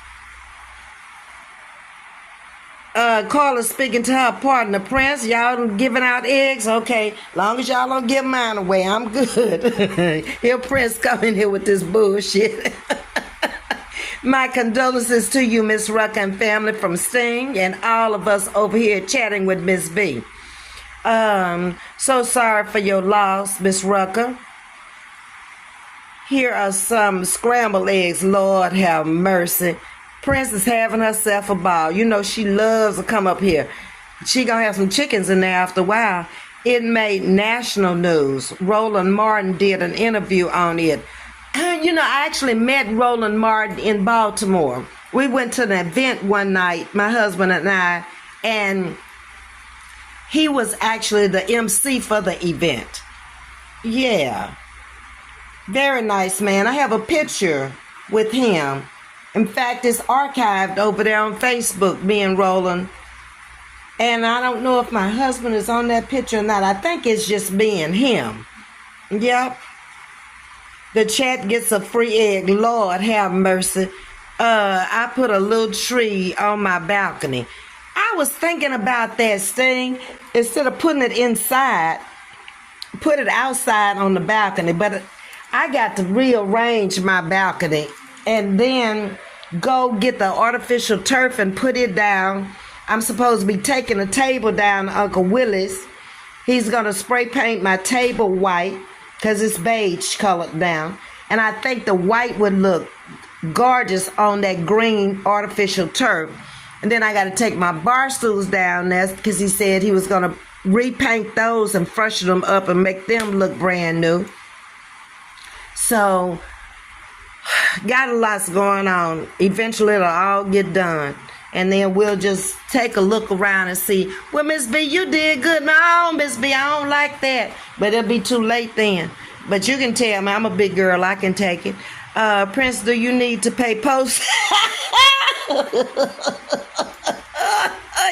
Carla speaking to her partner, Prince. Y'all giving out eggs? Okay. Long as y'all don't give mine away, I'm good. Here Prince come in here with this bullshit. My condolences to you, Miss Rucker and family, from Sting and all of us over here chatting with Miss V. So sorry for your loss, Miss Rucker. Here are some scrambled eggs. Lord have mercy. Prince is having herself a ball. You know she loves to come up here. She gonna have some chickens in there after a while. It made national news. Roland Martin did an interview on it. You know, I actually met Roland Martin in Baltimore. We went to an event one night, my husband and I, and he was actually the MC for the event. Yeah. Very nice man. I have a picture with him. In fact, it's archived over there on Facebook, me and Roland. And I don't know if my husband is on that picture or not. I think it's just me and him. Yep. The chat gets a free egg. Lord have mercy. I put a little tree on my balcony. I was thinking about that, Sting. Instead of putting it inside, put it outside on the balcony. But I got to rearrange my balcony and then go get the artificial turf and put it down. I'm supposed to be taking a table down to Uncle Willie's. He's going to spray paint my table white because it's beige colored down. And I think the white would look gorgeous on that green artificial turf. And then I got to take my bar stools down there because he said he was going to repaint those and freshen them up and make them look brand new. So, got a lot going on. Eventually, it'll all get done. And then we'll just take a look around and see, well, Ms. V, you did good. No, Ms. V, I don't like that. But it'll be too late then. But you can tell me, I'm a big girl. I can take it. Prince, do you need to pay post?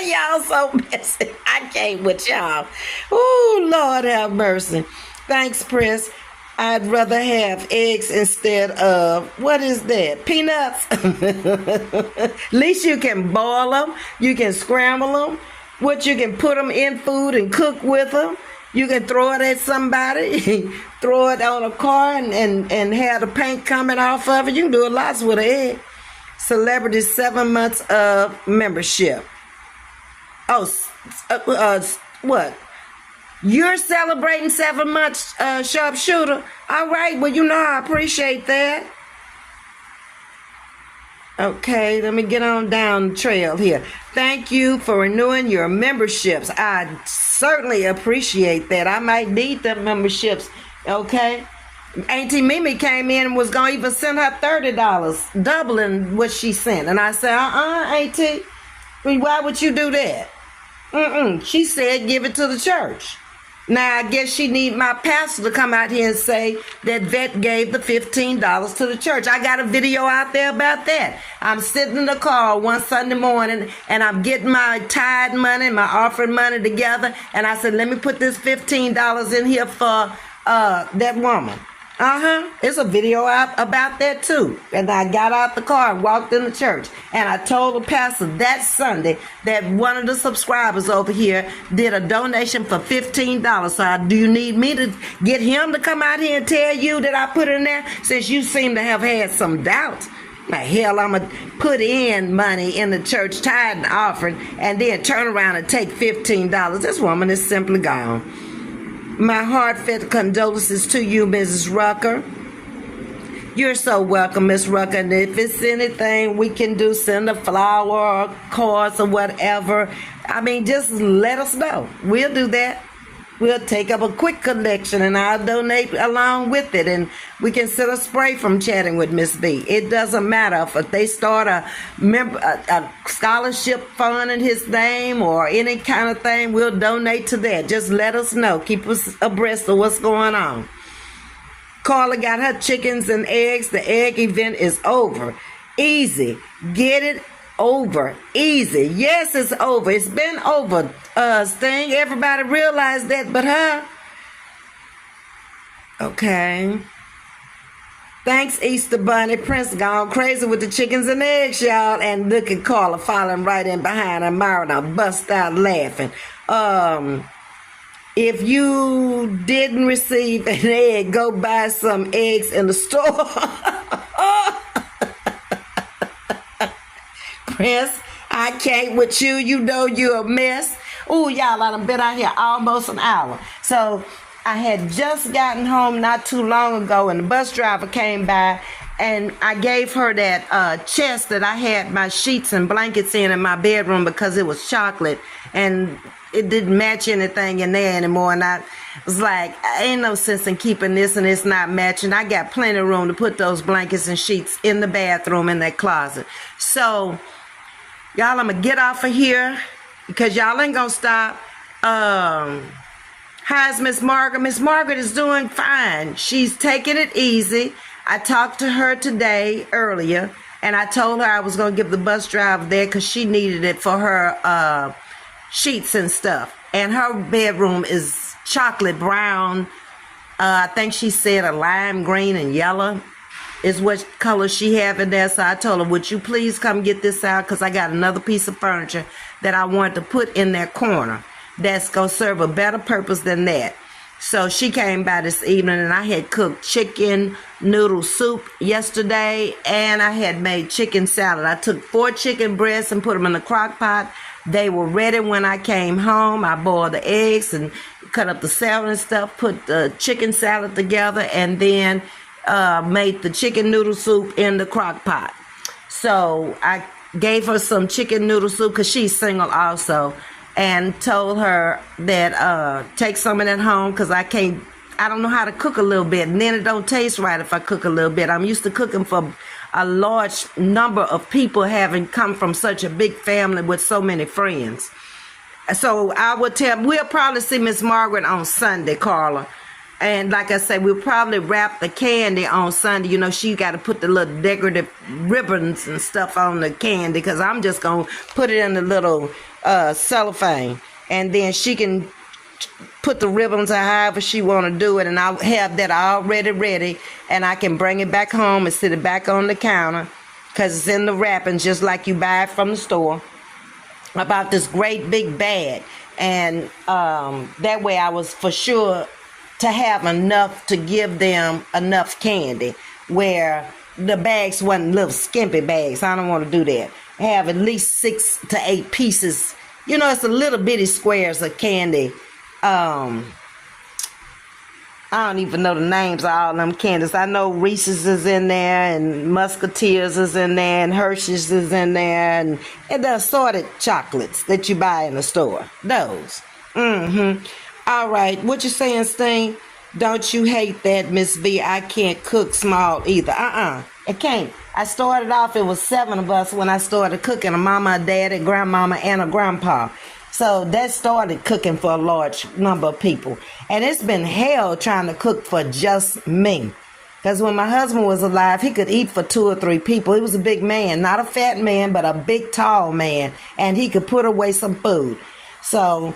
Y'all so messy. I can't with y'all. Oh, Lord have mercy. Thanks, Prince. I'd rather have eggs instead of, what is that? Peanuts? At least you can boil them. You can scramble them. You can put them in food and cook with them. You can throw it at somebody, throw it on a car and have the paint coming off of it. You can do a lot with an egg. Celebrity 7 months of membership. Oh, what? You're celebrating 7 months, sharpshooter. All right, well, you know I appreciate that. Okay, let me get on down the trail here. Thank you for renewing your memberships. I certainly appreciate that. I might need them memberships, okay? Auntie Mimi came in and was going to even send her $30, doubling what she sent. And I said, Auntie, why would you do that? She said give it to the church. Now, I guess she need my pastor to come out here and say that Vet gave the $15 to the church. I got a video out there about that. I'm sitting in the car one Sunday morning, and I'm getting my tithe money, my offering money together, and I said, let me put this $15 in here for that woman. It's a video out about that too. And I got out the car and walked in the church. And I told the pastor that Sunday that one of the subscribers over here did a donation for $15. So do you need me to get him to come out here and tell you that I put it in there? Since you seem to have had some doubts. Now, hell, I'm going to put in money in the church tithe and offering and then turn around and take $15. This woman is simply gone. My heartfelt condolences to you, Mrs. Rucker. You're so welcome, Miss Rucker. And if it's anything we can do, send a flower or cards or whatever. I mean, just let us know. We'll do that. We'll take up a quick collection and I'll donate along with it. And we can send a spray from Chatting with Ms.V. It doesn't matter if they start a scholarship fund in his name or any kind of thing, we'll donate to that. Just let us know. Keep us abreast of what's going on. Carla got her chickens and eggs. The egg event is over. Easy. Get it over. Easy. Yes, it's over. It's been over. Sting. Everybody realized that but her. Okay. Thanks, Easter Bunny. Prince gone crazy with the chickens and eggs, y'all. And look at Carla following right in behind her. Myra bust out laughing. If you didn't receive an egg, go buy some eggs in the store. Prince, I can't with you. You know you're a mess. Ooh, y'all, I done been out here almost an hour. So I had just gotten home not too long ago, and the bus driver came by, and I gave her that chest that I had my sheets and blankets in my bedroom because it was chocolate, and it didn't match anything in there anymore. And I was like, ain't no sense in keeping this and it's not matching. I got plenty of room to put those blankets and sheets in the bathroom in that closet. So, y'all, I'm going to get off of here because y'all ain't going to stop. How's Miss Margaret? Miss Margaret is doing fine. She's taking it easy. I talked to her today earlier, and I told her I was going to give the bus driver there because she needed it for her sheets and stuff. And her bedroom is chocolate brown. I think she said a lime green and yellow is what color she have in there. So I told her, would you please come get this out, because I got another piece of furniture that I wanted to put in that corner that's going to serve a better purpose than that. So she came by this evening, and I had cooked chicken noodle soup yesterday, and I had made chicken salad. I took 4 chicken breasts and put them in the crock pot. They were ready when I came home. I boiled the eggs and cut up the salad and stuff, put the chicken salad together, and then made the chicken noodle soup in the crock pot. So I gave her some chicken noodle soup because she's single also, and told her that take some of that home because I don't know how to cook a little bit, and then it don't taste right if I cook a little bit. I'm used to cooking for a large number of people, having come from such a big family with so many friends. So I would we'll probably see Miss Margaret on Sunday, Carla. And like I said, we'll probably wrap the candy on Sunday. You know, she got to put the little decorative ribbons and stuff on the candy, because I'm just going to put it in the little cellophane. And then she can put the ribbons or however she want to do it. And I'll have that already ready. And I can bring it back home and sit it back on the counter, because it's in the wrapping just like you buy it from the store. About this great big bag. And that way I was for sure to have enough to give them enough candy, where the bags wasn't little skimpy bags. I don't want to do that. Have at least 6 to 8 pieces. You know, it's a little bitty squares of candy. I don't even know the names of all them candies. I know Reese's is in there, and Musketeers is in there, and Hershey's is in there, and the assorted chocolates that you buy in the store. Those. All right. What you saying, Sting? Don't you hate that, Miss V? I can't cook small either. I can't. I started off, it was 7 of us when I started cooking, a mama, a daddy, grandmama, and a grandpa. So that started cooking for a large number of people. And it's been hell trying to cook for just me. Because when my husband was alive, he could eat for 2 or 3 people. He was a big man, not a fat man, but a big, tall man. And he could put away some food. So,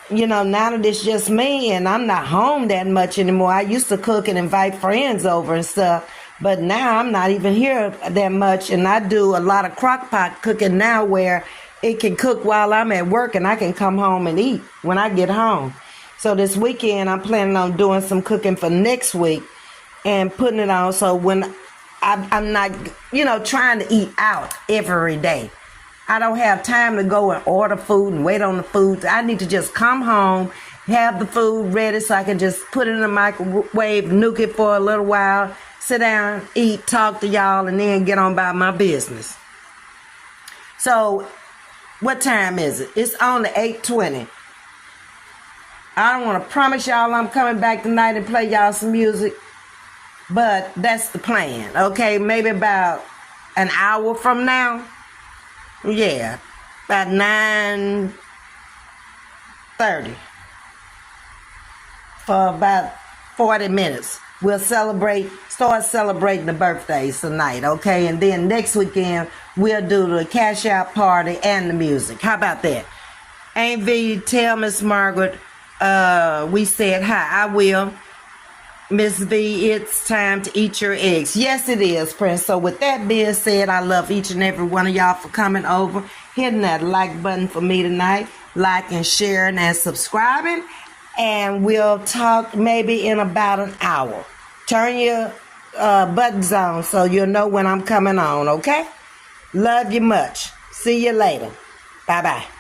you know, now that it's just me and I'm not home that much anymore. I used to cook and invite friends over and stuff. But now I'm not even here that much. And I do a lot of crock pot cooking now, where it can cook while I'm at work and I can come home and eat when I get home. So this weekend I'm planning on doing some cooking for next week and putting it on, so when I'm not, you know, trying to eat out every day. I don't have time to go and order food and wait on the food. I need to just come home, have the food ready so I can just put it in the microwave, nuke it for a little while, sit down, eat, talk to y'all, and then get on about my business. So what time is it? It's only 8:20. I don't want to promise y'all I'm coming back tonight and play y'all some music, but that's the plan, okay? Maybe about an hour from now. Yeah, about 9:30. For about 40 minutes. We'll start celebrating the birthdays tonight, okay? And then next weekend, we'll do the cash out party and the music. How about that? Aunt V, tell Miss Margaret we said hi. I will. Ms.V, it's time to eat your eggs. Yes, it is, Prince. So with that being said, I love each and every one of y'all for coming over, hitting that like button for me tonight, liking, sharing, and subscribing. And we'll talk maybe in about an hour. Turn your buttons on so you'll know when I'm coming on, okay? Love you much. See you later. Bye-bye.